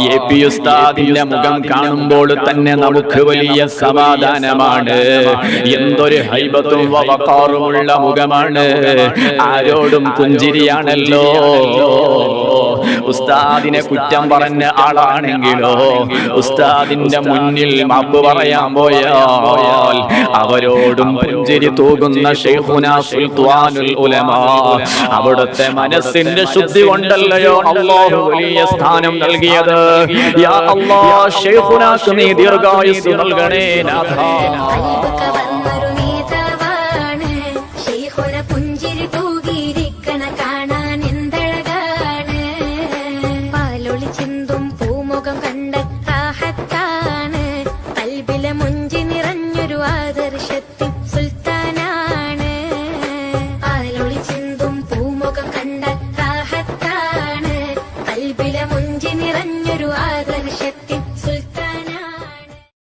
AP. ഉസ്താദിന്റെ മുഖം കാണുമ്പോൾ തന്നെ നമുക്ക് വലിയ സമാധാനമാണ്. എന്തൊരു ഹൈബത്തും വഖാറുമുള്ള മുഖമാണ്. ആരോടും പുഞ്ചിരിയാണല്ലോ. ഉസ്താദിനെ കുറ്റം പറഞ്ഞ ആളാണെങ്കിലോ ഉസ്താദിന്റെ മുന്നിൽ മാപ്പ് പറയാൻ പോയാൽ അവരോടും പുഞ്ചിരി തൂകുന്ന ശൈഖുനാ സുൽത്താനുൽ ഉലമാ. അവിടുത്തെ മനസ്സിന്റെ ശുദ്ധി കൊണ്ടല്ലയോ അല്ലാഹു വലിയ സ്ഥാനം നൽകിയത്. യാ അല്ലാഹ്, ശൈഖുനാക്ക് നീ ദീർഘായുസ്സ് നൽകണേ നാഥാ. മുഞ്ചി നിറഞ്ഞൊരു ആദർശത്തിൻ സുൽത്താനാണ്. ആലൊളി ചിന്തും പൂമുഖം കണ്ട റാഹത്താണ്. കൽബിലെ മുഞ്ചി നിറഞ്ഞൊരു ആദർശത്തിൽ